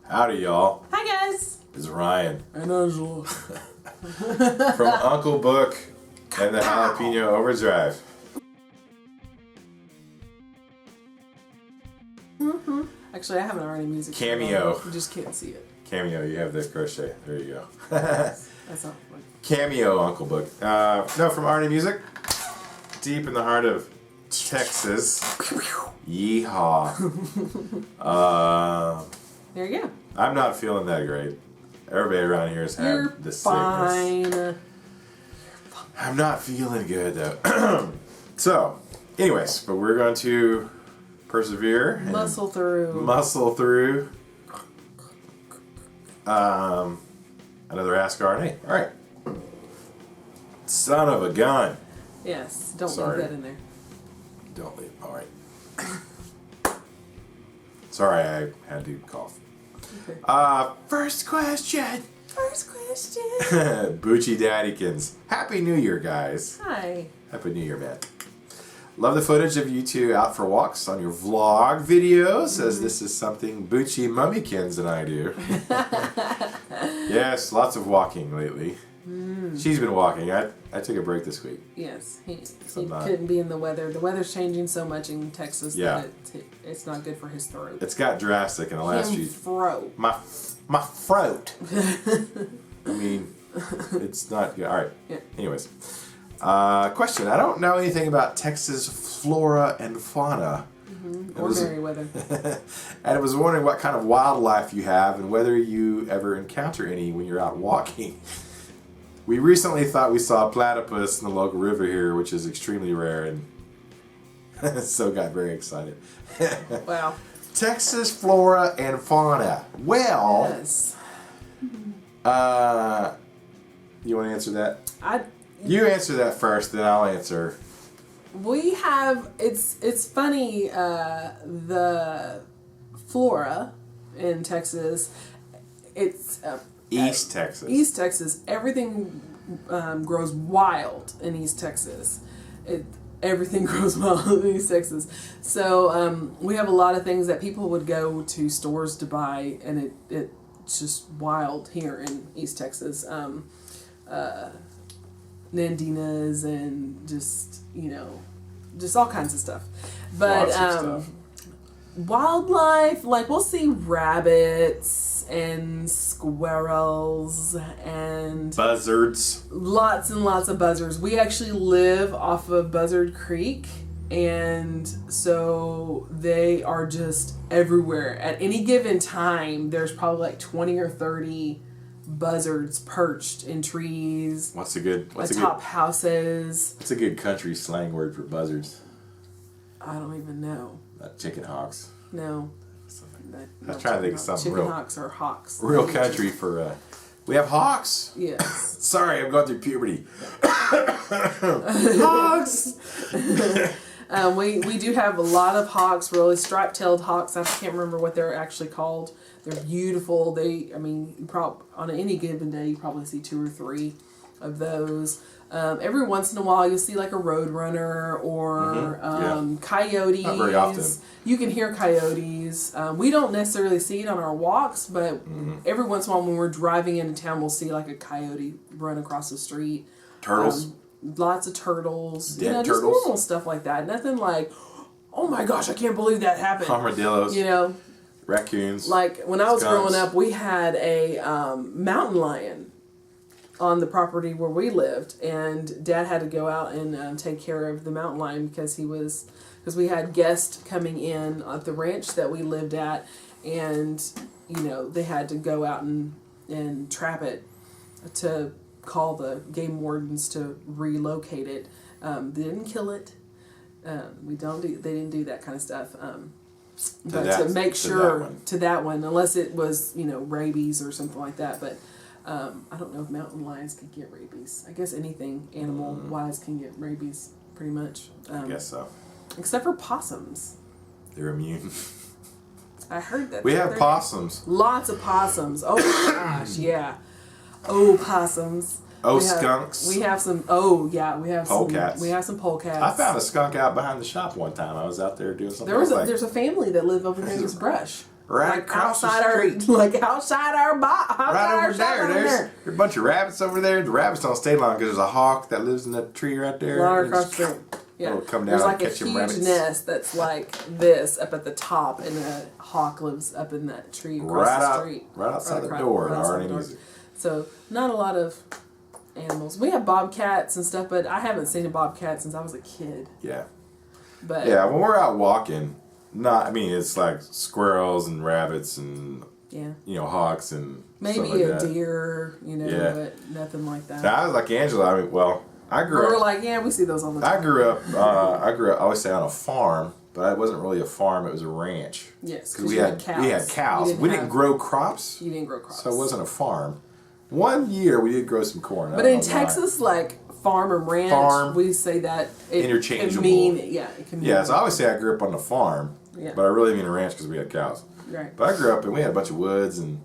Howdy y'all. Hi guys. It's Ryan. And Angela. From Uncle Book and the Jalapeno Overdrive. Actually, I have an RNA music. Cameo. You just can't see it. Cameo, you have the crochet. There you go. That's not fun. Cameo Uncle Book. No, from RNA Music. Deep in the heart of Texas. Yeehaw. There you go. I'm not feeling that great. Everybody around here has had the fine. sickness. I'm not feeling good though. So, anyways, but we're going to persevere. Muscle through. Muscle through. Another ASK RNA. All right. Son of a gun. Yes. Don't Sorry. leave that in there. Don't leave. All right. Sorry, I had to cough. Okay. First question. First question. Bucci Daddykins. Happy New Year, guys. Hi. Happy New Year, man. Love the footage of you two out for walks on your vlog videos, as this is something Bucci Mummykins and I do. Yes, lots of walking lately. She's been walking. I took a break this week. Yes. He not- couldn't be in the weather. The weather's changing so much in Texas Yeah. that it's not good for his throat. It's got drastic in the last few. Throat. My throat. I mean, it's not good. All right. Yeah. Anyways, question. I don't know anything about Texas flora and fauna. Ordinary weather. And I was wondering what kind of wildlife you have and whether you ever encounter any when you're out walking. We recently thought we saw a platypus in the local river here, which is extremely rare, and so got very excited. Wow. Texas flora and fauna. Well, Yes. You want to answer that? I. You answer that first, then I'll answer. We have it's funny the flora in Texas. It's East Texas. East Texas. Everything grows wild in East Texas. Everything grows wild in East Texas. So we have a lot of things that people would go to stores to buy, and it's just wild here in East Texas. Nandinas and just all kinds of stuff. But Lots of stuff. wildlife, like we'll see rabbits and squirrels and Buzzards. lots and lots of buzzards. We actually live off of Buzzard Creek, and so they are just everywhere. At any given time, there's probably like 20 or 30 buzzards perched in trees. What's a good houses. What's a good country slang word for buzzards? I don't even know. Chicken hawks. No. I was trying to think of something Chicken real hawks or hawks. real country for we have hawks. Yes. Sorry, I'm going through puberty. Hawks. We do have a lot of hawks, really striped-tailed hawks. I can't remember what they're actually called. They're beautiful. On any given day, you probably see 2 or 3 of those. Every once in a while, you'll see like a roadrunner or coyotes. Not very often. You can hear coyotes. We don't necessarily see it on our walks, but every once in a while, when we're driving into town, we'll see like a coyote run across the street. Turtles. Lots of turtles. Dead just turtles. normal stuff like that. Nothing like, oh my gosh, I can't believe that happened. Armadillos. Raccoons. Like when I was skunks. growing up, we had a mountain lion on the property where we lived, and Dad had to go out and take care of the mountain lion because we had guests coming in at the ranch that we lived at, and they had to go out and trap it to call the game wardens to relocate it. They didn't kill it. They didn't do that kind of stuff. But to make sure to that one, unless it was rabies or something like that. But I don't know if mountain lions could get rabies. I guess anything animal wise can get rabies pretty much. I guess so. Except for possums. They're immune. I heard that. We have possums. Lots of possums. Oh my gosh, yeah. Oh, possums. Skunks. We have some. Oh yeah, we have polecats. We have some polecats. I found a skunk out behind the shop one time. I was out there doing something. There's a family that lived over here in this brush. Right like across the outside street. our like outside our Right over there. There's a bunch of rabbits over there. The rabbits don't stay long because there's a hawk that lives in the tree right there. Right across the street. Yeah. It'll come down There's like and a catch them huge rabbits. nest that's like this up at the top, and a hawk lives up in that tree across the street. Right outside the door at RNA Music. So not a lot of animals. We have bobcats and stuff, but I haven't seen a bobcat since I was a kid. Yeah. But yeah, when we're out walking, it's like squirrels and rabbits and hawks and maybe stuff like a that. deer, but nothing like that. Now, I was like Angela. I grew up. We're like, we see those all the time. I grew up. I always say on a farm, but it wasn't really a farm. It was a ranch. Yes, because we had cows. We had cows. We didn't grow crops. You didn't grow crops, so it wasn't a farm. One year we did grow some corn. But in Texas, like farm and ranch, we say that interchangeable. It can mean. Yeah, so I always say I grew up on the farm, but I really mean a ranch because we had cows. Right. But I grew up and we had a bunch of woods and,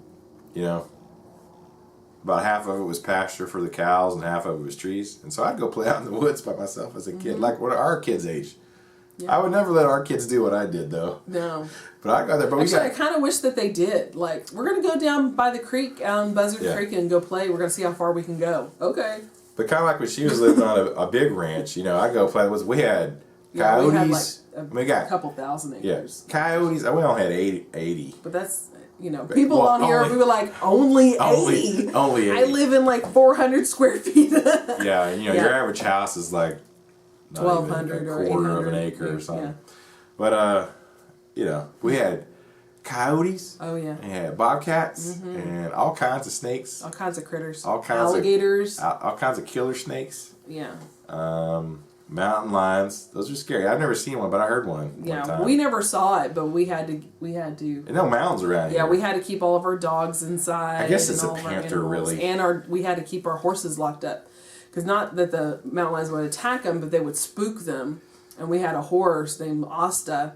about half of it was pasture for the cows and half of it was trees. And so I'd go play out in the woods by myself as a kid, like what our kids' age. Yeah. I would never let our kids do what I did, though. No. But I got there. But I kind of wish that they did. Like, we're going to go down by the creek, Buzzard Creek, and go play. We're going to see how far we can go. Okay. But kind of like when she was living on a big ranch, I go play. We had coyotes. We got a couple thousand acres. Yeah. Coyotes. We only had 80. But that's, people on here, we were like, only 80. Only 80. I live in like 400 square feet. Yeah, your average house is like 1,200 or 800. Quarter of an acre or something. Yeah. But, we had coyotes. Oh, yeah. And had bobcats and all kinds of snakes. All kinds of critters. All kinds alligators. All kinds of killer snakes. Yeah. Mountain lions. Those are scary. I've never seen one, but I heard one. Yeah, one time. we never saw it, but we had to. And no mountains around here. Yeah, we had to keep all of our dogs inside. I guess it's a panther, really. And we had to keep our horses locked up. Because not that the mountain lions would attack them, but they would spook them. And we had a horse named Asta.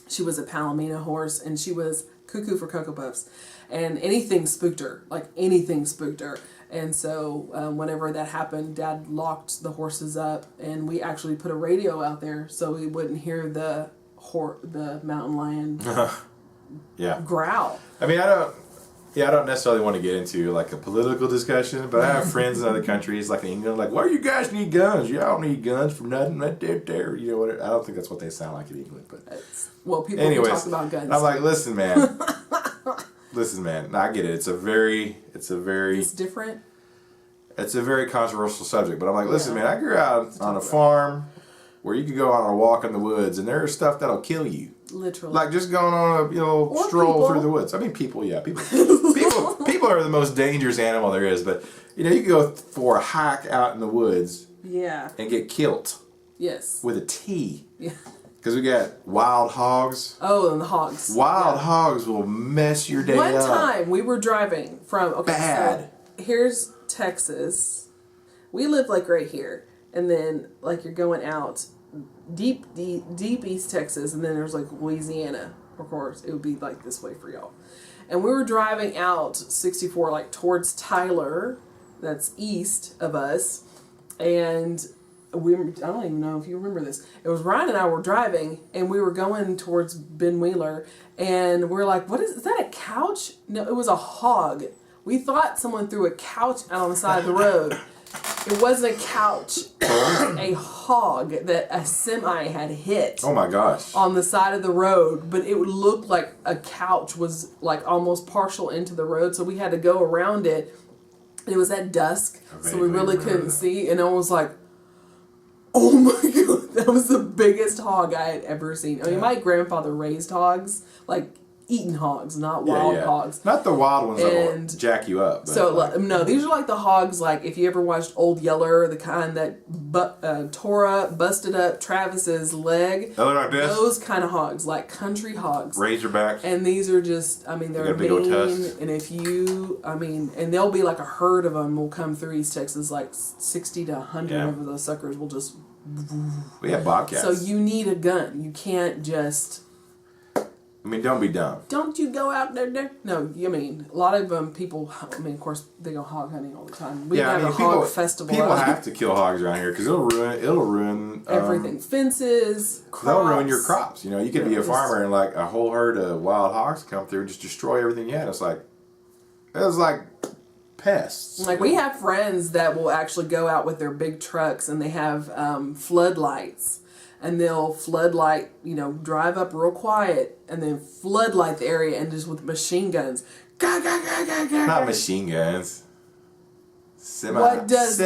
She was a Palomino horse, and she was cuckoo for Cocoa Puffs. And anything spooked her. Like, anything spooked her. And so whenever that happened, Dad locked the horses up, and we actually put a radio out there so we wouldn't hear the mountain lion growl. I mean, I don't necessarily want to get into like a political discussion, but I have friends in other countries, like in England, like, why do you guys need guns? Y'all don't need guns for nothing. Right there. I don't think that's what they sound like in England, but people talk about guns. I'm like, listen, man. Listen, man. I get it. It's different. It's a very controversial subject, but I'm like, listen, man. I grew out on a farm where you could go on a walk in the woods, and there's stuff that'll kill you. Literally. Like just going on a stroll through the woods. I mean, people. People are the most dangerous animal there is. But you can go for a hike out in the woods. Yeah. And get killed. Yes. With a T. Yeah. Because we got wild hogs. Oh, and the hogs. Wild hogs will mess your day up. One time we were driving from bad. So here's Texas. We live like right here, and then like you're going out deep East Texas, and then there's like Louisiana. Of course, it would be like this way for y'all. And we were driving out 64 like towards Tyler, that's east of us, and I don't even know if you remember this. It was Ryan and I were driving, and we were going towards Ben Wheeler, and we're like, is that a couch? No, it was a hog. We thought someone threw a couch out on the side of the road. It wasn't a couch. It was a hog that a semi had hit. Oh my gosh. On the side of the road, but it looked like a couch was like almost partial into the road, so we had to go around it. It was at dusk, so we really couldn't see, and I was like, oh my god, that was the biggest hog I had ever seen. I mean, my grandfather raised hogs, like eating hogs, not wild hogs. Not the wild ones that will jack you up. No, these are like the hogs, like if you ever watched Old Yeller, the kind that Tora busted up Travis's leg. Oh, like this? Those kind of hogs, like country hogs. Razorback. And these are just, they're mean. And if you, and there'll be like a herd of them will come through East Texas, like 60 to 100 of those suckers will just... We have bobcats. So you need a gun. You can't just... I mean, don't be dumb. Don't you go out there? No, I mean, a lot of people, I mean, of course, they go hog hunting all the time. We have a hog festival. People have to kill hogs around here because it'll ruin everything. Fences, crops. They'll ruin your crops. You know, you could be a farmer and like a whole herd of wild hogs come through and just destroy everything you had. It's like pests. Like, we have friends that will actually go out with their big trucks and they have floodlights. And they'll floodlight, drive up real quiet and then floodlight the area and just with machine guns. Not machine guns. What does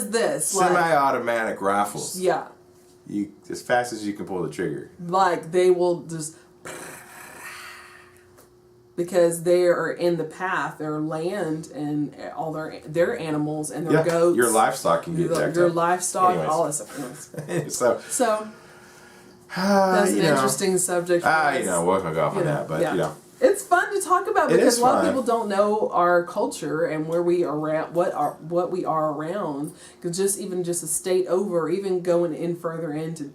this? Semi-automatic rifles. Yeah. You as fast as you can pull the trigger. Like, they will just... Because they are in the path, their land and all their animals and their goats. Your livestock can get attacked. Your livestock, all that stuff. So that's an interesting subject. We'll go off on that, but it's fun to talk about because a lot of people don't know our culture and where we are around, what we are around. Because even just a state over, even going in further into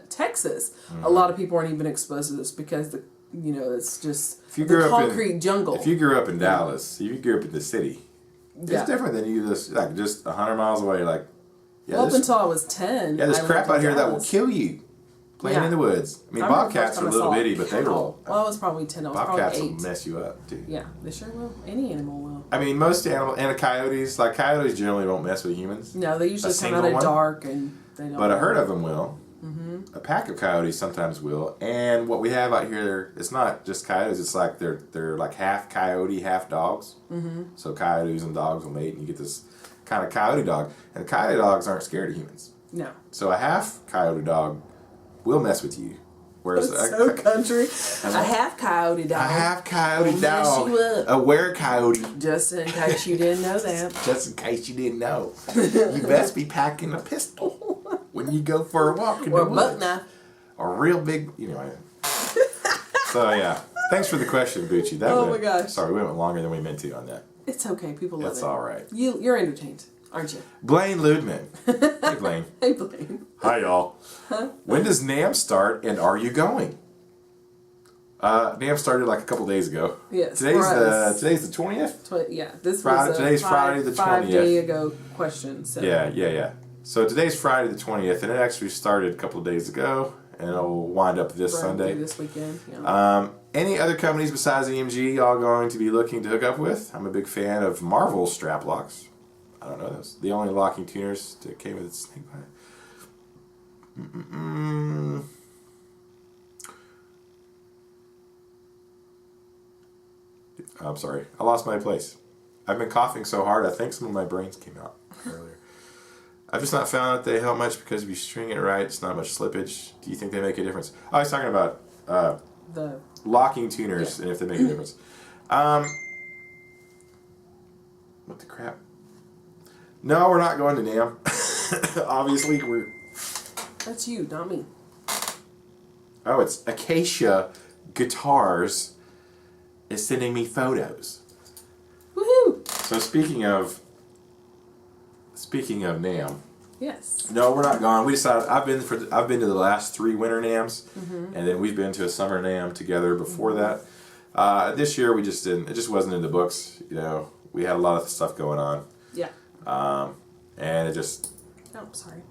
Texas, a lot of people aren't even exposed to this because it's just the concrete jungle. If you grew up in Dallas, if you grew up in the city, it's different than you just 100 miles away. Like, up until I was 10. Yeah, there's crap out here that will kill you. Playing in the woods. I mean, bobcats are a little bitty, but they will. Well, I was probably 10. I was bobcats probably 8. Will mess you up, too. Yeah, they sure will. Any animal will. I mean, most animals, and coyotes generally won't mess with humans. No, they usually come out at dark and they don't. But a herd of them will. Mm-hmm. A pack of coyotes sometimes will. And what we have out here, it's not just coyotes. It's like they're like half coyote, half dogs. Mm-hmm. So coyotes and dogs will mate, and you get this kind of coyote dog. And coyote dogs aren't scared of humans. No. So a half coyote dog will mess with you. Whereas country. A half coyote dog. A half coyote dog. A were-coyote. Just in case you didn't know that. Just in case you didn't know. You best be packing a pistol when you go for a walk in the woods. Or a buck knife. A real big, So, yeah. Thanks for the question, Bucci. My gosh. Sorry, we went longer than we meant to on that. It's okay. People love it. That's all right. You're entertained, aren't you? Blaine Ludman. Hey, Blaine. Hey, Blaine. Hi, y'all. Huh? When does NAMM start, and are you going? NAMM started like a couple days ago. Yes. Today's the 20th? This Friday, was today's Friday the 20th. 5 day ago question. So. Yeah. So today's Friday the 20th, and it actually started a couple of days ago, and it'll wind up this Sunday. This weekend, yeah. Any other companies besides EMG y'all going to be looking to hook up with? I'm a big fan of Marvel strap locks. I don't know those. The only locking tuners that came with the snake bite. I'm sorry. I lost my place. I've been coughing so hard, I think some of my brains came out earlier. I've just not found that they help much because if you string it right, it's not much slippage. Do you think they make a difference? Oh, I was talking about the locking tuners and if they make a difference. What the crap? No, we're not going to NAMM. Obviously, we're... That's you, not me. Oh, it's Acacia Guitars is sending me photos. Woohoo! So speaking of NAMM. Yes. No, we're not gone. We decided I've been to the last 3 winter NAMMs, and then we've been to a summer NAMM together before that. This year we just didn't. It just wasn't in the books. We had a lot of stuff going on. Yeah. And it just. Oh, sorry.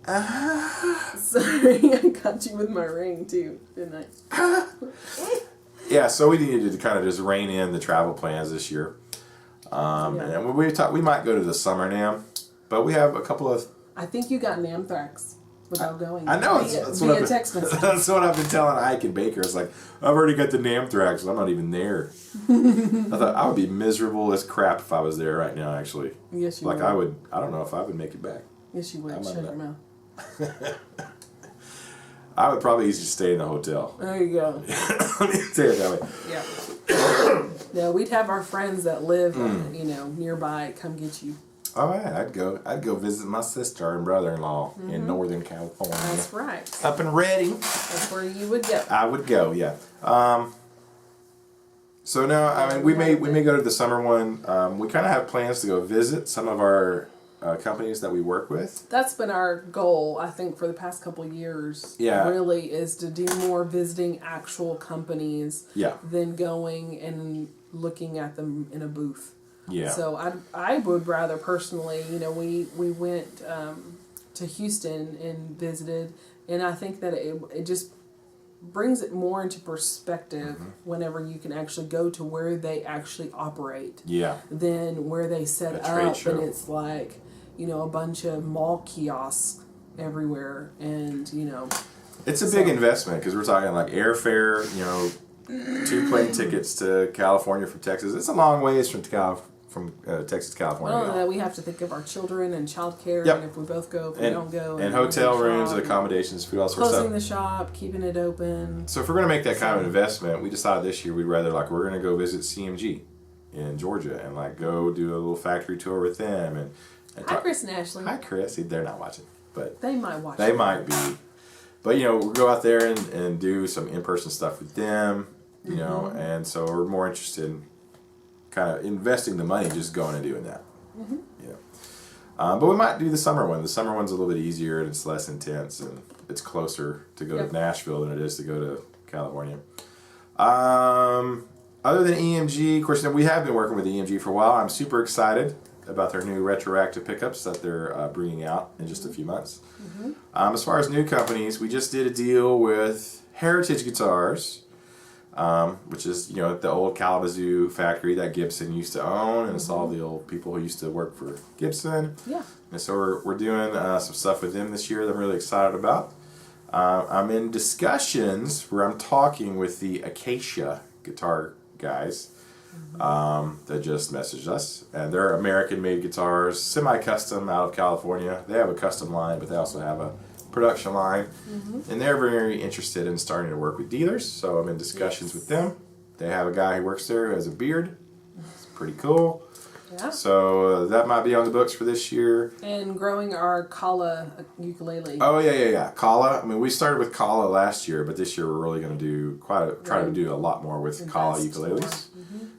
Sorry, I got you with my ring too, didn't I? Yeah, so we needed to kind of just rein in the travel plans this year. And we might go to the summer NAMM, but we have a couple of... I think you got anthrax without going. I know. Via text message. That's what I've been telling Ike and Baker. It's like, I've already got the NAMthrax, and I'm not even there. I thought I would be miserable as crap if I was there right now, actually. Yes, you would. I don't know if I would make it back. Yes, you would. Shut your mouth. I would probably just stay in the hotel. There you go. Let me say it that way. Yeah. No, we'd have our friends that live, nearby come get you. Oh yeah, I'd go visit my sister and brother-in-law in Northern California. That's right. Up and ready. That's where you would go. I would go, yeah. So no, I mean we may go to the summer one. We kind of have plans to go visit some of our companies that we work with. That's been our goal, I think, for the past couple of years. Yeah. Really, is to do more visiting actual companies. Yeah. Than going and looking at them in a booth. Yeah. So I would rather personally, we went to Houston and visited, and I think that it just brings it more into perspective whenever you can actually go to where they actually operate. Yeah. Than where they set up, and it's like, a bunch of mall kiosks everywhere, and It's a big investment because we're talking like airfare, 2 plane tickets to California from Texas. It's a long ways from Texas to California. Well, we have to think of our children and childcare, Yep. and if we both go, if we don't go, and hotel rooms and accommodations, food, all sorts of stuff. Closing the shop, keeping it open. So if we're going to make that kind of investment, we decided this year we'd rather we're going to go visit CMG in Georgia and go do a little factory tour with them and Hi, Chris and Ashley. Hi, Chris. They're not watching, but they might watch. They might be, but we'll go out there and do some in-person stuff with them, and so we're more interested in kind of investing the money, just going and doing that. But we might do the summer one. The summer one's a little bit easier and it's less intense and it's closer to go to Nashville than it is to go to California. Other than EMG, of course, we have been working with EMG for a while. I'm super excited about their new retroactive pickups that they're bringing out in just a few months. As far as new companies, we just did a deal with Heritage Guitars, which is the old Kalamazoo factory that Gibson used to own, and it's all the old people who used to work for Gibson. Yeah. And so we're doing some stuff with them this year that I'm really excited about. I'm in discussions where I'm talking with the Acacia guitar guys that just messaged us, and they're American-made guitars, semi-custom out of California. They have a custom line, but they also have a production line, and they're very interested in starting to work with dealers, so I'm in discussions with them. They have a guy who works there who has a beard. It's pretty cool. Yeah. So that might be on the books for this year. And growing our Kala ukulele. Oh, yeah. Kala. We started with Kala last year, but this year we're really going to do try to do a lot more with Kala ukuleles.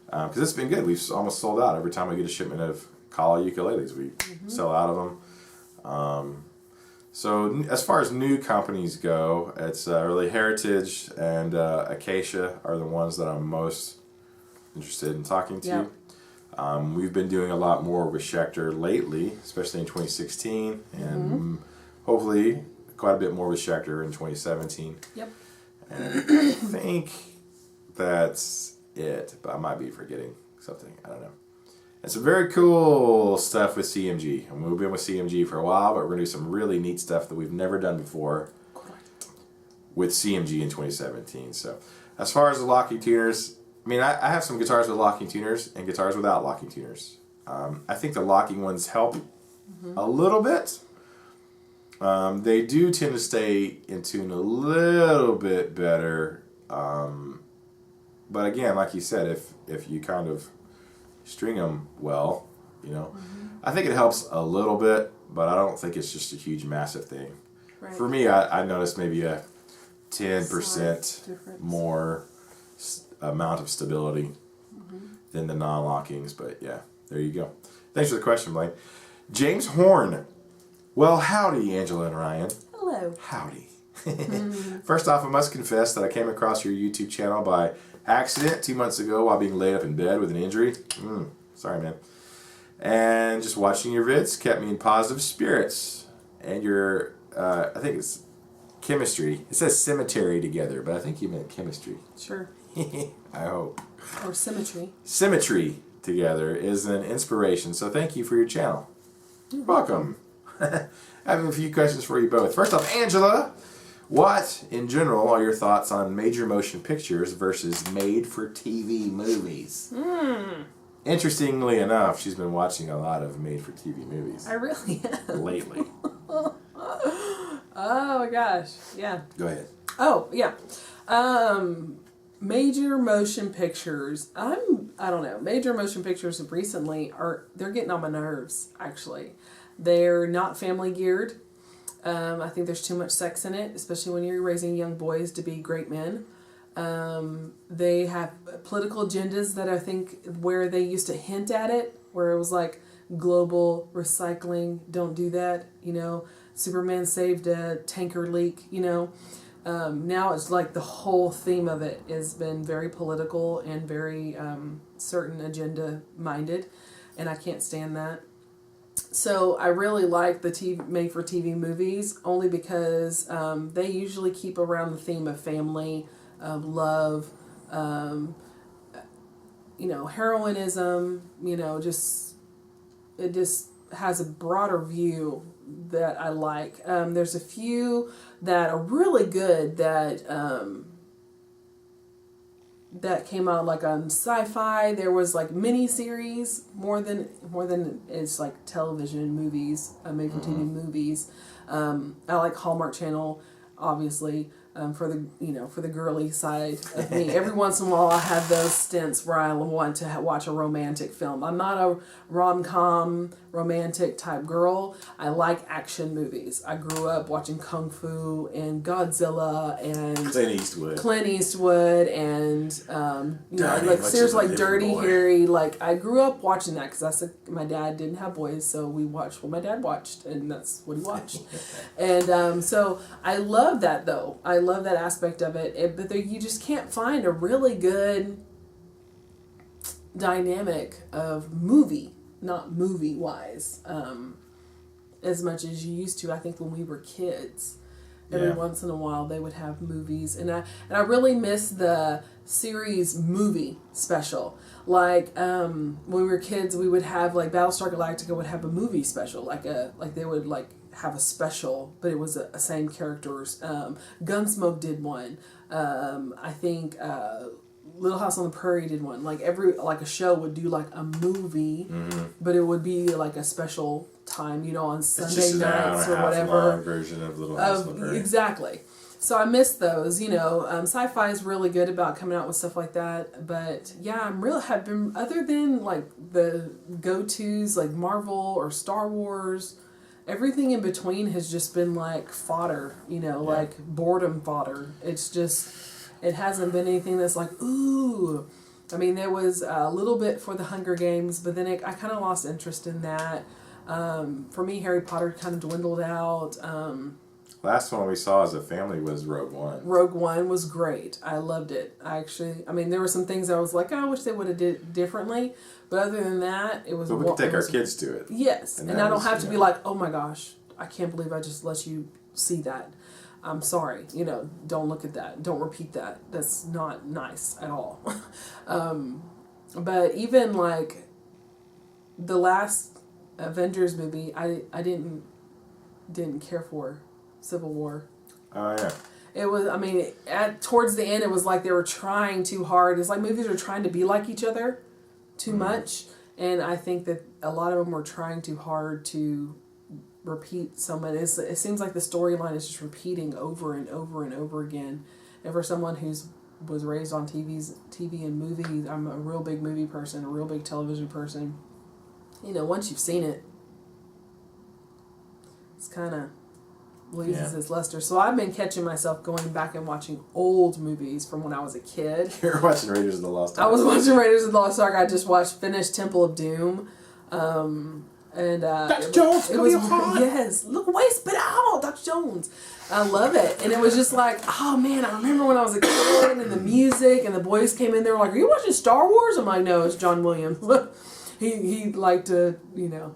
Because it's been good. We've almost sold out. Every time we get a shipment of Kala ukuleles, we sell out of them. So as far as new companies go, it's really Heritage and Acacia are the ones that I'm most interested in talking to. Yep. We've been doing a lot more with Schecter lately, especially in 2016, and hopefully quite a bit more with Schecter in 2017. Yep. And I think that's it, but I might be forgetting something. I don't know. And some very cool stuff with CMG. And we've been with CMG for a while, but we're going to do some really neat stuff that we've never done before with CMG in 2017. So as far as the locking tuners, I have some guitars with locking tuners and guitars without locking tuners. I think the locking ones help a little bit. They do tend to stay in tune a little bit better. But again, like you said, if you kind of string them well, I think it helps a little bit, but I don't think it's just a huge, massive thing. Right. For me, I noticed maybe a 10% more amount of stability than the non-lockings, but yeah, there you go. Thanks for the question, Blaine. James Horn. Well, howdy, Angela and Ryan. Hello. Howdy. First off, I must confess that I came across your YouTube channel by accident 2 months ago while being laid up in bed with an injury. Sorry, man. And just watching your vids kept me in positive spirits. And your, I think it's chemistry. It says cemetery together, but I think you meant chemistry. Sure. I hope. Or symmetry. Symmetry together is an inspiration, so thank you for your channel. You're welcome. I have a few questions for you both. First off, Angela, what, in general, are your thoughts on major motion pictures versus made-for-TV movies? Interestingly enough, she's been watching a lot of made-for-TV movies. I really am. Lately. Oh my gosh. Yeah. Go ahead. Oh, yeah. Major motion pictures. I don't know. Major motion pictures recently they're getting on my nerves, actually. They're not family geared. I think there's too much sex in it, especially when you're raising young boys to be great men. They have political agendas that I think where they used to hint at it, where it was like, global recycling, don't do that, Superman saved a tanker leak, now it's like the whole theme of it has been very political and very certain agenda minded, and I can't stand that. So I really like the made-for-TV movies only because they usually keep around the theme of family, of love, heroism, it just has a broader view that I like. There's a few that are really good that came out like on Sci-Fi. There was like mini-series more than it's like television movies, made-for-TV movies. I like Hallmark Channel, obviously, for the girly side of me. Every once in a while I have those stints where I want to watch a romantic film. I'm not a rom-com romantic type girl. I like action movies. I grew up watching Kung Fu and Godzilla and Clint Eastwood and seriously, like Dirty Harry. Like I grew up watching that because my dad didn't have boys, so we watched what my dad watched, and that's what he watched. And so I love that though. I love that aspect of it, but you just can't find a really good dynamic of movie, not movie-wise, as much as you used to. I think when we were kids, every once in a while they would have movies, and I really miss the series movie special. Like when we were kids, we would have like Battlestar Galactica would have a movie special, like they would like have a special, but it was a same characters. Gunsmoke did one. I think Little House on the Prairie did one. Like a show would do like a movie, but it would be like a special time, on Sunday nights or whatever. Version of Little House on the Prairie. Exactly. So I miss those. Sci-fi is really good about coming out with stuff like that. But yeah, have been, other than like the go-tos like Marvel or Star Wars, everything in between has just been like fodder, like boredom fodder. It's just, it hasn't been anything that's like, ooh. I mean, there was a little bit for the Hunger Games, but then I kind of lost interest in that. For me, Harry Potter kind of dwindled out. Last one we saw as a family was Rogue One. Rogue One was great. I loved it. There were some things I was like, I wish they would have did differently. But other than that, it was... But we could take our kids to it. Yes. And I don't have to be like, oh my gosh, I can't believe I just let you see that. I'm sorry. Don't look at that. Don't repeat that. That's not nice at all. But even like the last Avengers movie, I didn't care for. Civil War. Oh yeah. It was. Towards the end, it was like they were trying too hard. It's like movies are trying to be like each other too much, and I think that a lot of them were trying too hard to repeat so much. It seems like the storyline is just repeating over and over and over again. And for someone was raised on TV and movies, I'm a real big movie person, a real big television person. Once you've seen it, it's kind of loses its luster. So I've been catching myself going back and watching old movies from when I was a kid. You're watching Raiders of the Lost Ark. I was watching Raiders of the Lost Ark. I just finished Temple of Doom. Dr. Jones, it was hot. Yes, look away, spit out, Dr. Jones. I love it. And it was just like, oh man, I remember when I was a kid and the music and the boys came in there like, are you watching Star Wars? I'm like, no, it's John Williams. he liked to, You know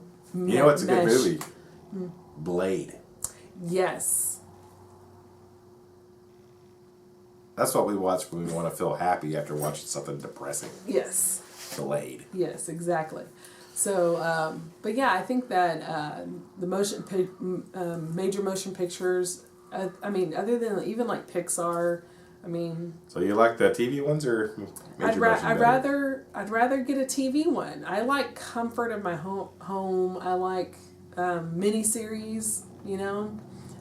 what's a good movie? Blade. Yes. That's what we watch when we want to feel happy after watching something depressing. Yes. Blade. Yes, exactly. So, but yeah, I think that the major motion pictures, other than even like Pixar, So you like the TV ones or I'd rather get a TV one. I like comfort of my home. I like miniseries,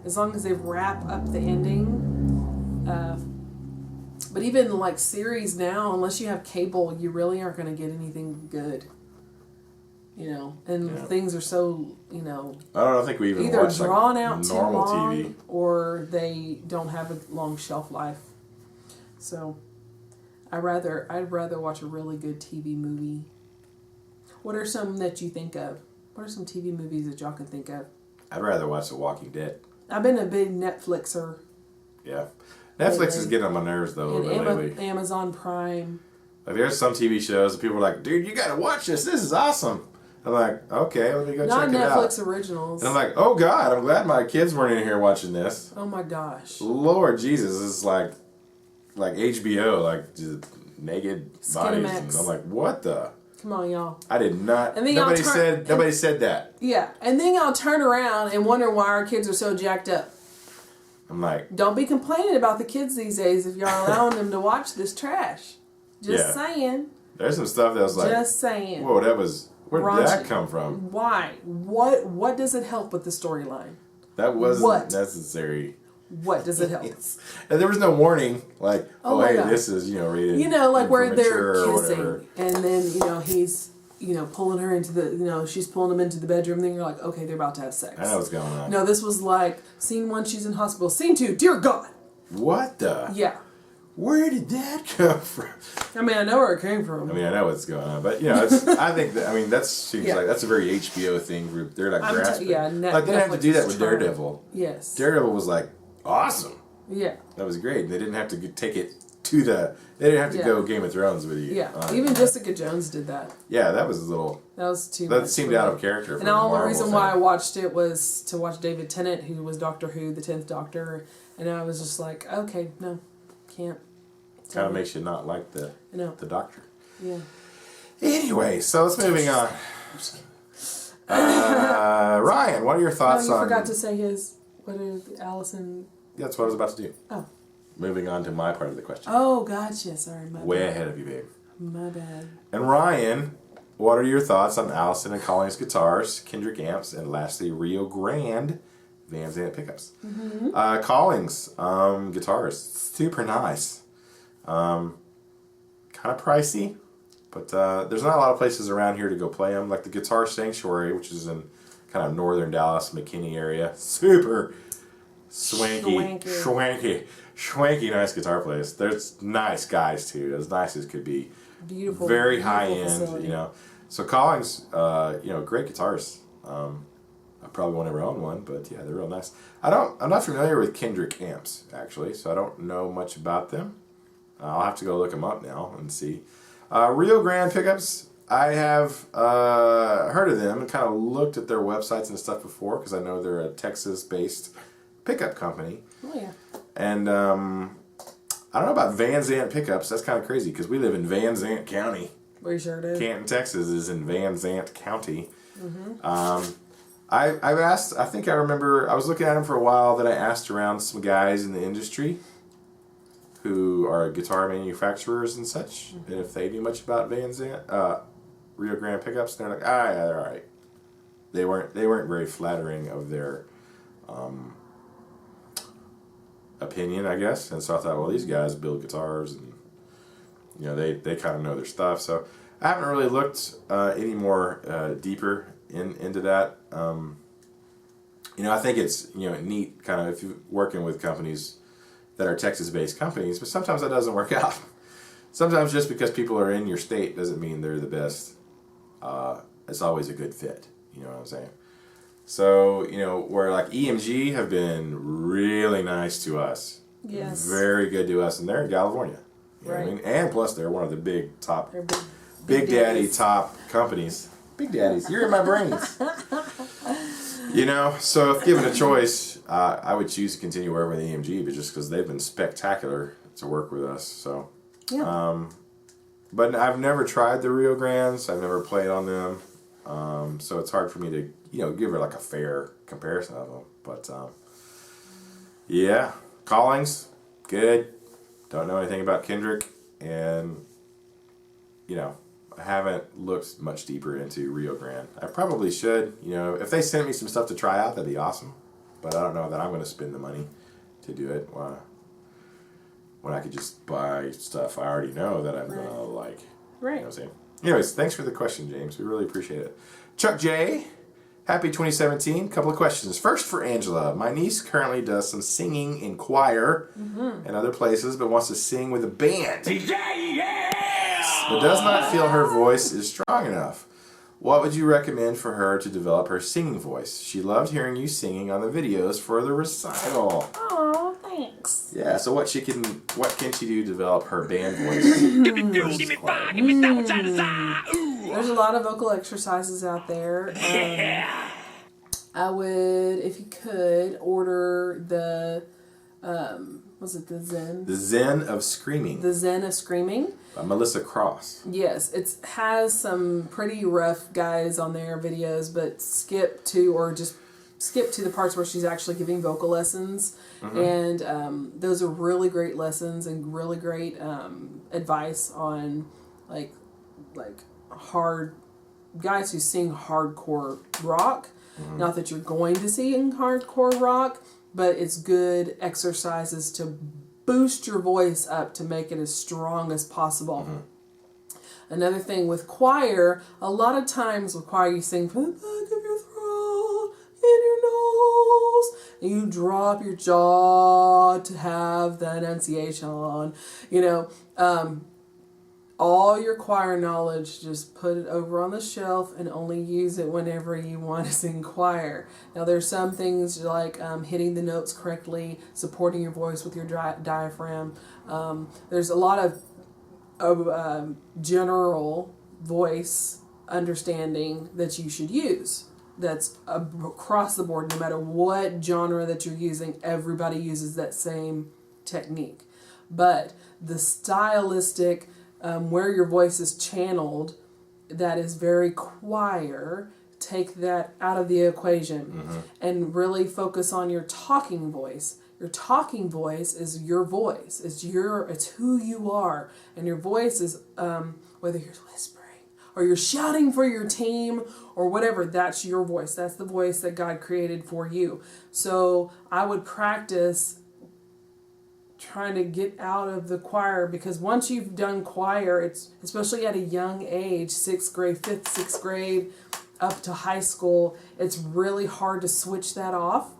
as long as they wrap up the ending. But even like series now, unless you have cable, you really aren't going to get anything good. Things are so, I don't think we even either watch drawn out too normal long TV. or they don't have a long shelf life. So I'd rather watch a really good TV movie. What are some that you think of? What are some TV movies that y'all can think of? I'd rather watch The Walking Dead. I've been a big Netflixer. Yeah. Netflix is getting on my nerves, though, lately. Amazon Prime. Like, there's some TV shows that people are like, dude, you got to watch this. This is awesome. I'm like, okay, let me go check it out. Not Netflix originals. And I'm like, oh, God, I'm glad my kids weren't in here watching this. Oh, my gosh. Lord Jesus, this is like HBO, like just naked bodies. And I'm like, what the? Come on, y'all. I did not. And then nobody said that. Yeah. And then y'all turn around and wonder why our kids are so jacked up. I'm like, don't be complaining about the kids these days if y'all allowing them to watch this trash. Just saying. There's some stuff that was like, just saying. Whoa, where did that come from? Why? What does it help with the storyline? That wasn't necessary. What does it help? And there was no warning, like, hey, God. This is, rated. Like where they're kissing, and then, he's, pulling her into the, she's pulling him into the bedroom, then you're like, okay, they're about to have sex. I know what's going on. No, this was like, scene 1, she's in hospital. Scene 2, dear God. What the? Yeah. Where did that come from? I mean, I know where it came from. I mean, I know what's going on, but I think that seems like that's a very HBO thing. They're like grasping. Like they didn't have to do that with Daredevil. Yes. Daredevil was like awesome. Yeah. That was great. They didn't have to take it to the. They didn't have to go Game of Thrones with you. Yeah. Even Jessica Jones did that. Yeah, that was a little. That was too. That seemed out of character. And all the reason why I watched it was to watch David Tennant, who was Doctor Who, the 10th Doctor, and I was just like, okay, no, can't. Kind of makes you not like the Doctor. Yeah. Anyway, so let's moving on. Ryan, what are your thoughts on? You forgot to say his. What is Allison? That's what I was about to do. Oh. Moving on to my part of the question. Oh, gotcha. Sorry, my bad. Way ahead of you, babe. My bad. And Ryan, what are your thoughts on Allison and Collins guitars, Kendrick amps, and lastly Rio Grande Van Zandt pickups? Mm-hmm. Collins guitars, super nice. Kind of pricey, but there's not a lot of places around here to go play them. Like the Guitar Sanctuary, which is in kind of northern Dallas, McKinney area. Super swanky, nice guitar place. There's nice guys too, as nice as could be. Beautiful. Very high end, facility. So Collins, great guitars. I probably won't ever own one, but yeah, they're real nice. I'm not familiar with Kendrick amps actually, so I don't know much about them. I'll have to go look them up now and see. Rio Grande pickups, I have heard of them and kind of looked at their websites and stuff before because I know they're a Texas-based pickup company. Oh, yeah. And I don't know about Van Zandt pickups. That's kind of crazy because we live in Van Zandt County. We sure do. Canton, Texas is in Van Zandt County. Mm-hmm. I've asked, I think I remember, I was looking at them for a while, then I asked around some guys in the industry who are guitar manufacturers and such, and if they knew much about Van Zandt, Rio Grande pickups, and they're like, yeah, they're all right. They weren't very flattering of their opinion, I guess, and so I thought, well, these guys build guitars, and they kind of know their stuff. So I haven't really looked any more deeper into that. I think it's neat, kind of if you're working with companies that are Texas-based companies, but sometimes that doesn't work out. Sometimes just because people are in your state doesn't mean they're the best. It's always a good fit. You know what I'm saying? So, where like EMG have been really nice to us. Yes. Very good to us, and they're in California. You know what I mean? And plus they're one of the big top, big daddy top companies. Big daddies. You're in my brains. So if given a choice, I would choose to continue working with EMG, but just because they've been spectacular to work with us. So, yeah. But I've never tried the Rio Grandes. I've never played on them. So it's hard for me to, give her like a fair comparison of them. But, yeah. Collins, good. Don't know anything about Kendrick. And, I haven't looked much deeper into Rio Grande. I probably should. If they sent me some stuff to try out, that'd be awesome. But I don't know that I'm going to spend the money to do it when I could just buy stuff I already know that I'm going to like. Right. You know what I'm saying? Anyways, thanks for the question, James. We really appreciate it. Chuck J., happy 2017. Couple of questions. First for Angela. My niece currently does some singing in choir and other places, but wants to sing with a band. But does not feel her voice is strong enough. What would you recommend for her to develop her singing voice? She loved hearing you singing on the videos for the recital. Oh, thanks. Yeah, so what can she do to develop her band voice? Give me five, give me seven, side to side. Ooh. There's a lot of vocal exercises out there. Yeah. I would, if you could, order the, was it the Zen? The Zen of Screaming The Zen of Screaming. by Melissa Cross. Yes, it has some pretty rough guys on their videos, but skip to the parts where she's actually giving vocal lessons. And those are really great lessons and really great advice on like hard guys who sing hardcore rock. Not that you're going to sing hardcore rock, but it's good exercises to boost your voice up to make it as strong as possible. Another thing with choir, a lot of times with choir you sing from the back of your throat, in your nose, and you drop your jaw to have the enunciation. You know, all your choir knowledge, just put it over on the shelf and only use it whenever you want to sing choir. Now there's some things like hitting the notes correctly, supporting your voice with your diaphragm. There's a lot of general voice understanding that you should use. That's across the board, no matter what genre that you're using, everybody uses that same technique. But the stylistic, where your voice is channeled, that is very choir, take that out of the equation and really focus on your talking voice. Your talking voice is your voice. It's who you are. And your voice is, whether you're whispering or you're shouting for your team or whatever, that's your voice. That's the voice that God created for you. So I would practice trying to get out of the choir, because once you've done choir, it's especially at a young age, 6th grade, 5th, 6th grade, up to high school, it's really hard to switch that off.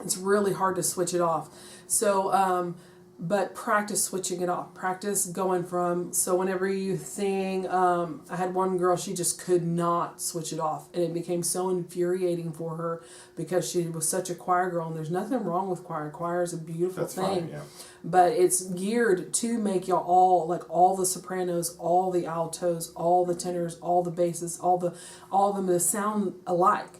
It's really hard to switch it off. So, but practice switching it off. Practice going from, so whenever you sing, I had one girl, she just could not switch it off. And it became so infuriating for her because she was such a choir girl. And there's nothing wrong with choir. Choir is a beautiful thing. Fine, yeah. But it's geared to make y'all all, like all the sopranos, all the altos, all the tenors, all the basses, all of them to sound alike.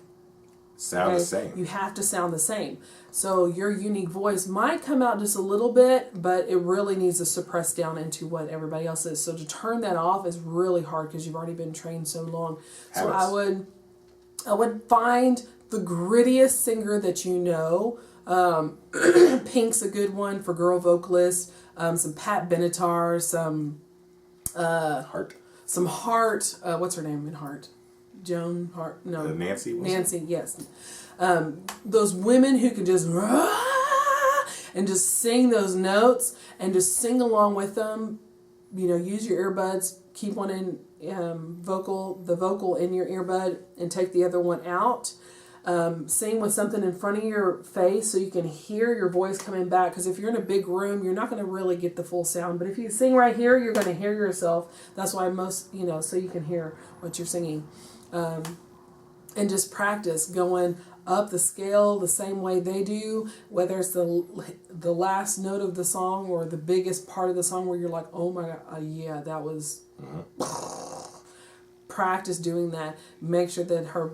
Sound the same. You have to sound the same. So your unique voice might come out just a little bit, but it really needs to suppress down into what everybody else is. So to turn that off is really hard because you've already been trained so long. So I would find the grittiest singer that you know. Pink's a good one for girl vocalists. Some Pat Benatar, some Heart. Some Heart. What's her name in Heart? Joan Hart. No. Nancy. Nancy. Yes. Those women who can just and just sing those notes and just sing along with them. You know, use your earbuds. Keep one in the vocal in your earbud, and take the other one out. Sing with something in front of your face so you can hear your voice coming back. Because if you're in a big room, you're not going to really get the full sound. But if you sing right here, you're going to hear yourself. That's why so you can hear what you're singing. And just practice going up the scale the same way they do, whether it's the last note of the song or the biggest part of the song where you're like, oh my God, yeah, that was... Practice doing that. Make sure that her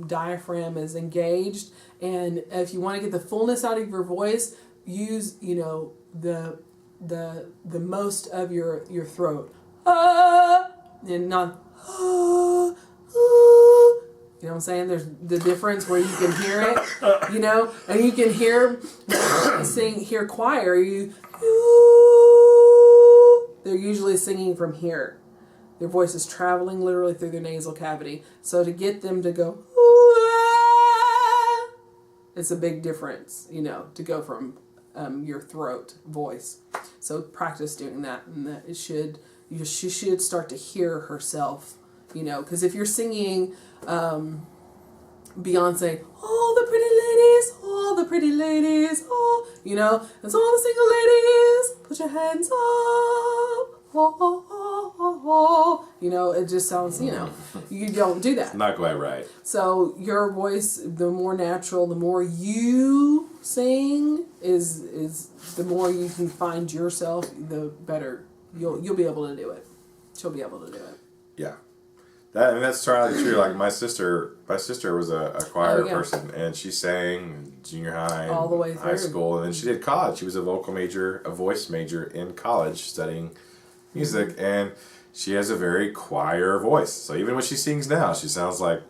diaphragm is engaged, and if you want to get the fullness out of your voice, use the most of your throat, and not you know what I'm saying? There's the difference where you can hear it, and you can hear choir. They're usually singing from here. Their voice is traveling literally through their nasal cavity. So to get them to go, it's a big difference, to go from your throat voice. So practice doing that, and that she should start to hear herself, because if you're singing Beyonce, all the pretty ladies, it's all the single ladies, put your hands up, oh, you know, it just sounds, you know, you don't do that. Not quite right. So your voice, the more natural, the more you sing is the more you can find yourself, the better you'll be able to do it. She'll be able to do it. Yeah. That's totally true. Like my sister was a choir person, and she sang in junior high, all the way high through. school, and then she did college. She was a voice major in college, studying music, and she has a very choir voice. So even when she sings now, she sounds like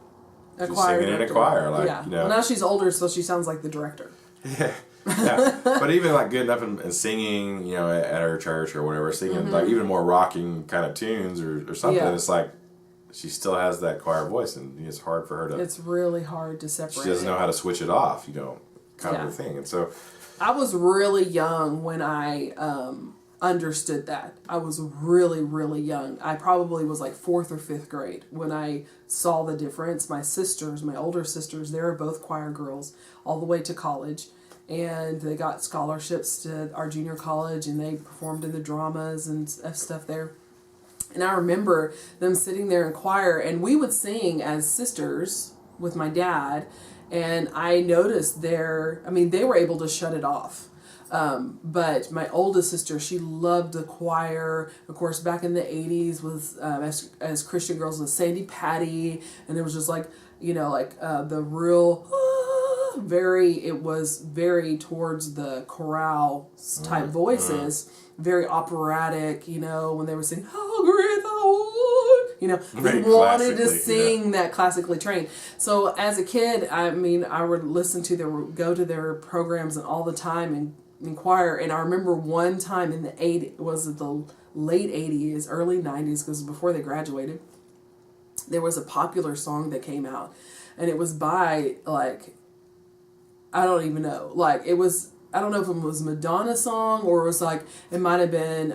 she's singing in a choir. Like, you know. Well, now she's older, so she sounds like the director. Yeah. Yeah. But even like good enough and singing, you know, at her church or whatever, singing like even more rocking kind of tunes or something, it's like she still has that choir voice, and it's hard for her to. It's really hard to separate. She doesn't know how to switch it off, you know, kind of a thing. And so, I was really young when I understood that. I was really, really young. I probably was like 4th or 5th grade when I saw the difference. My sisters, my older sisters, they were both choir girls all the way to college. And they got scholarships to our junior college, and they performed in the dramas and stuff there. And I remember them sitting there in choir, and we would sing as sisters with my dad. And I noticed they were able to shut it off. But my oldest sister, she loved the choir. Of course, back in the 80s was, as Christian girls, was Sandy Patty. And it was just like, you know, like the real... it was very towards the chorale type voices, very operatic, you know, when they were singing, how great thou art, you know, they wanted to sing that classically trained. So as a kid, I mean, I would go to their programs and all the time in choir. And I remember one time in the late 80s, early 90s, because before they graduated, there was a popular song that came out, and it was by like, I don't even know. Like, it was, I don't know if it was a Madonna song or it was like, it might have been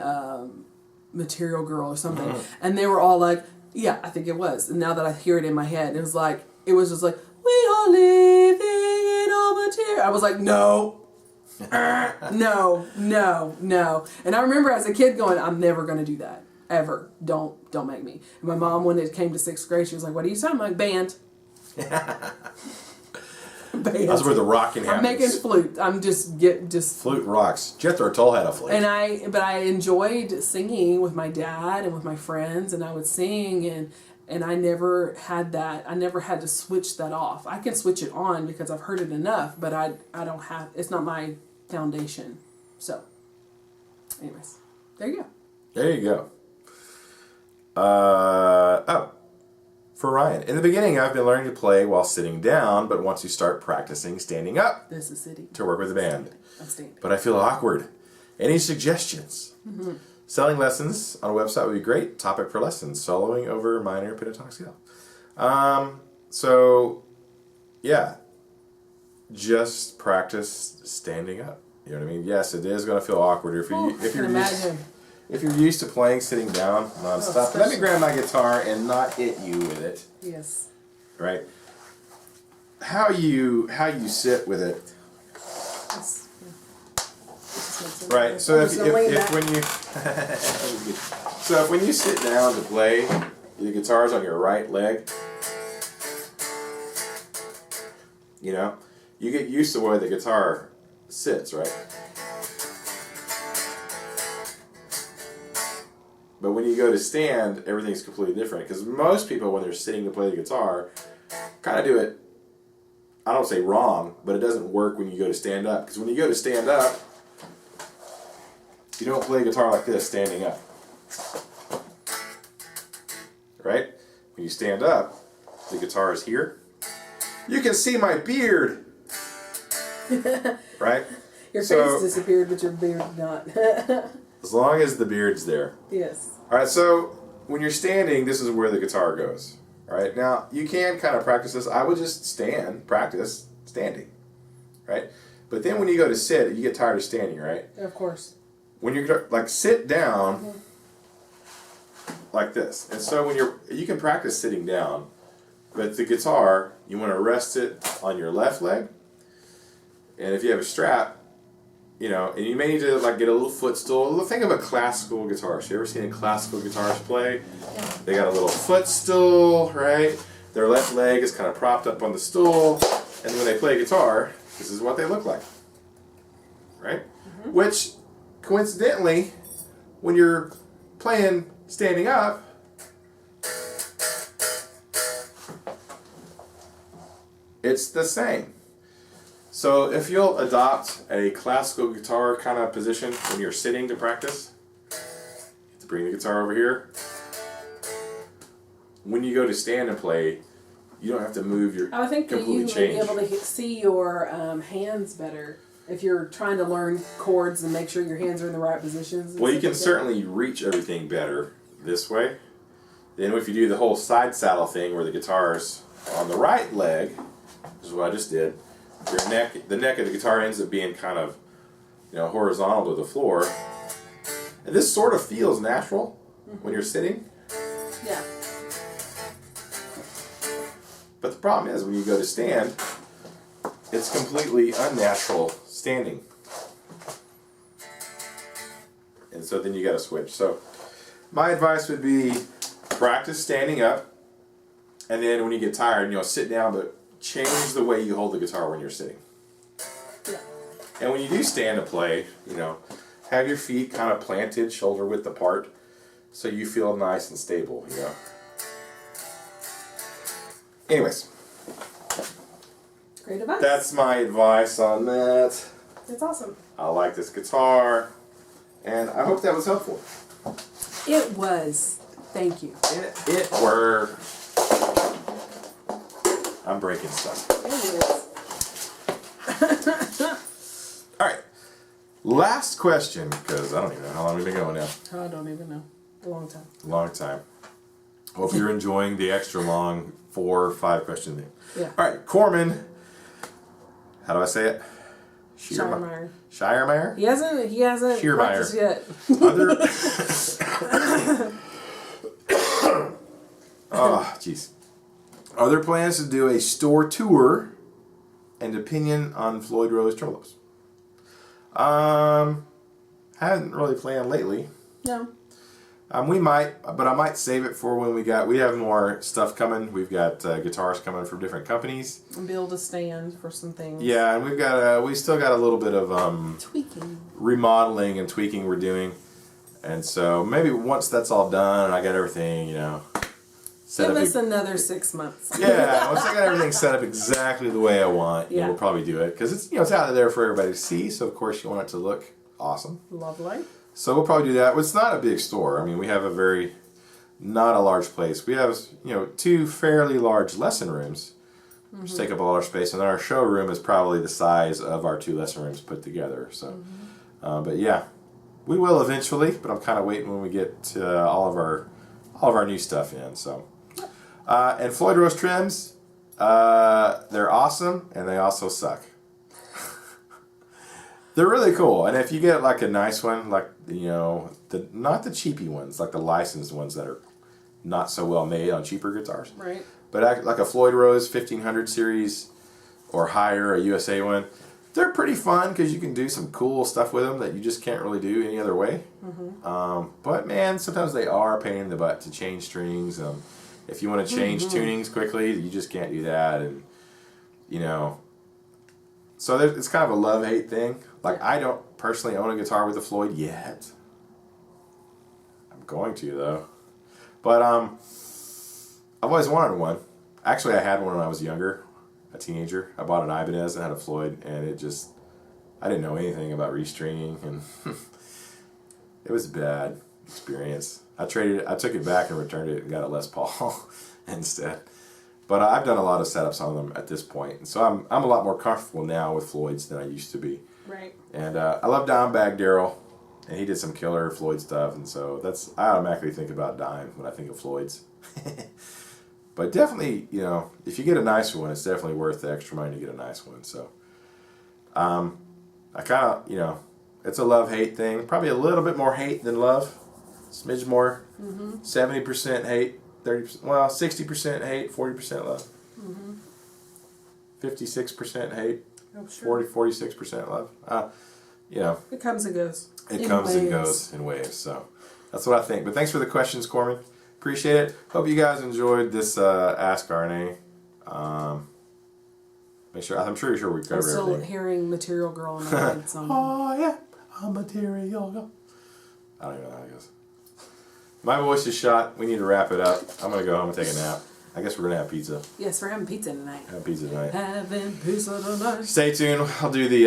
Material Girl or something. And they were all like, yeah, I think it was. And now that I hear it in my head, it was just like, we are living in all material. I was like, no. No. And I remember as a kid going, I'm never going to do that. Ever. Don't make me. And my mom, when it came to 6th grade, she was like, what are you saying? I'm like, band. That's where the rocking happens. I'm making flute. I'm just flute rocks. Jethro Tull had a flute. But I enjoyed singing with my dad and with my friends, and I would sing, and I never had that. I never had to switch that off. I can switch it on because I've heard it enough, but I don't have. It's not my foundation. So, anyways, there you go. There you go. For Ryan. In the beginning, I've been learning to play while sitting down, but once you start practicing standing up this is sitting to work with the band. I'm standing. But I feel awkward. Any suggestions? Selling lessons on a website would be great. Topic for lessons. Soloing over minor pentatonic scale. So, yeah. Just practice standing up. You know what I mean? Yes, it is going to feel awkward if you're used to playing sitting down nonstop. Let me grab my guitar and not hit you with it. Yes. Right? How you sit with it. Yes. Right. So when you sit down to play, the guitar's on your right leg. You know, you get used to where the guitar sits, right? But when you go to stand, everything's completely different. Because most people, when they're sitting to play the guitar, kind of do it, I don't say wrong, but it doesn't work when you go to stand up. Because when you go to stand up, you don't play guitar like this, standing up. Right? When you stand up, the guitar is here. You can see my beard! Right? Your face disappeared, but your beard not. As long as the beard's there. Yes. Alright, so when you're standing, this is where the guitar goes. Alright, now you can kind of practice this. I would just practice standing. Right? But then when you go to sit, you get tired of standing, right? Of course. When you're like sit down like this. And so when you can practice sitting down, but the guitar, you want to rest it on your left leg. And if you have a strap, you know, and you may need to like get a little footstool. Think of a classical guitarist. You ever seen a classical guitarist play? Yeah. They got a little footstool, right? Their left leg is kind of propped up on the stool, and when they play guitar, this is what they look like, right? Mm-hmm. Which, coincidentally, when you're playing standing up, it's the same. So if you'll adopt a classical guitar kind of position when you're sitting to practice, to bring the guitar over here. When you go to stand and play, you don't have to move your. I think that you completely would change. be able to see your hands better if you're trying to learn chords and make sure your hands are in the right positions. Well, you can certainly reach everything better this way. Then if you do the whole side saddle thing where the guitar's on the right leg, which is what I just did, the neck of the guitar ends up being kind of, you know, horizontal to the floor. And this sort of feels natural when you're sitting. Yeah. But the problem is when you go to stand, it's completely unnatural standing. And so then you got to switch. So my advice would be practice standing up, and then when you get tired, you know, sit down, but change the way you hold the guitar when you're sitting. Yeah. And when you do stand to play, you know, have your feet kind of planted shoulder width apart so you feel nice and stable, you know. Anyways, Great advice. that's my advice on that. It's awesome. I like this guitar, and I hope that was helpful. It was. Thank you. It were. I'm breaking stuff. It is. All right. Last question, because I don't even know how long we've been going now. I don't even know. A long time. Long time. Hope you're enjoying the extra long 4 or 5 question thing. Yeah. All right, Corman. How do I say it? Shiremeyer. Shiremeyer? He hasn't practiced yet. Other. Oh, jeez. Are there plans to do a store tour and opinion on Floyd Rose tremolos? Haven't really planned lately. No. We might, but I might save it for when we have more stuff coming. We've got guitars coming from different companies. And build a stand for some things. Yeah, and we still got a little bit of tweaking, remodeling and tweaking we're doing, and so maybe once that's all done and I got everything, you know, set give up. us another 6 months. Yeah, once I got everything set up exactly the way I want, yeah, we'll probably do it because it's it's out there for everybody to see. So of course you want it to look awesome. Lovely. So we'll probably do that. It's not a big store. I mean, we have not a large place. We have 2 fairly large lesson rooms, which take up a lot of space, and then our showroom is probably the size of our 2 lesson rooms put together. So, but yeah, we will eventually. But I'm kind of waiting when we get all of our new stuff in. So, and Floyd Rose trims, they're awesome, and they also suck. They're really cool, and if you get like a nice one, like not the cheapy ones, like the licensed ones that are not so well made on cheaper guitars, right? But like a Floyd Rose 1500 series or higher, a USA one, they're pretty fun because you can do some cool stuff with them that you just can't really do any other way. But man, sometimes they are a pain in the butt to change strings. If you want to change tunings quickly, you just can't do that, and so it's kind of a love-hate thing. Like, I don't personally own a guitar with a Floyd yet. I'm going to, though. But I've always wanted one. Actually, I had one when I was younger, a teenager. I bought an Ibanez and had a Floyd, and I didn't know anything about restringing, and it was a bad experience. I took it back and returned it and got a Les Paul instead. But I've done a lot of setups on them at this point, and so I'm a lot more comfortable now with Floyds than I used to be. Right. And I love Dimebag Darrell, and he did some killer Floyd stuff, and so I automatically think about Dime when I think of Floyds. But definitely, if you get a nice one, it's definitely worth the extra money to get a nice one. So I kind of, it's a love-hate thing. Probably a little bit more hate than love. Smidge more. 70% hate. 30%, well, 60% hate, 40% love. 56% hate, 46% love. you know, It comes and goes. it comes and goes in waves. So that's what I think. But thanks for the questions, Corman. Appreciate it. Hope you guys enjoyed this Ask RNA. I'm sure we covered I'm still everything. hearing Material Girl in my head. Oh yeah, I'm Material Girl. I don't even know how it goes. My voice is shot. We need to wrap it up. I'm gonna go home and take a nap. I guess we're gonna have pizza. Yes, we're having pizza tonight. Have pizza tonight. Having pizza tonight. Stay tuned. I'll do the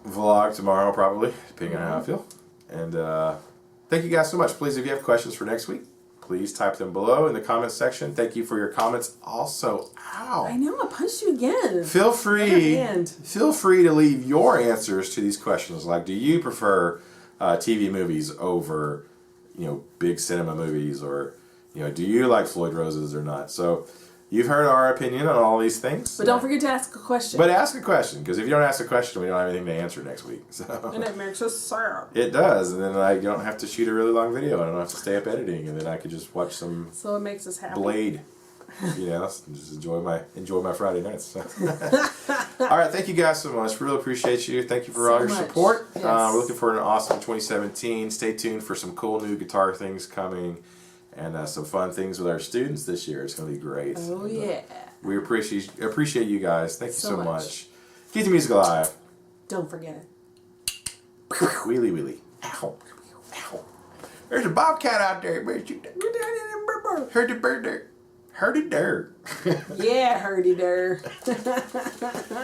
vlog tomorrow, probably, depending on how I feel. And thank you guys so much. Please, if you have questions for next week, please type them below in the comments section. Thank you for your comments. Also, I know, I punched you again. feel free to leave your answers to these questions. Like, do you prefer TV movies over, big cinema movies, or do you like Floyd Roses or not? So you've heard our opinion on all these things. But don't forget to ask a question. But ask a question, because if you don't ask a question, we don't have anything to answer next week. So and it makes us sad. it does, and then I don't have to shoot a really long video. I don't have to stay up editing, and then I could just watch some So it makes us happy. Blade. Just enjoy my Friday nights. So. All right, thank you guys so much. Really appreciate you. Thank you for all your support. Yes. We're looking for an awesome 2017. Stay tuned for some cool new guitar things coming, and some fun things with our students this year. It's going to be great. Oh, yeah. We appreciate you guys. Thank you so So much. Keep the music alive. Don't forget it. Wheelie wheelie. Ow. Ow. There's a bobcat out there. Heard the bird there. Heard it there. Yeah, herdy der.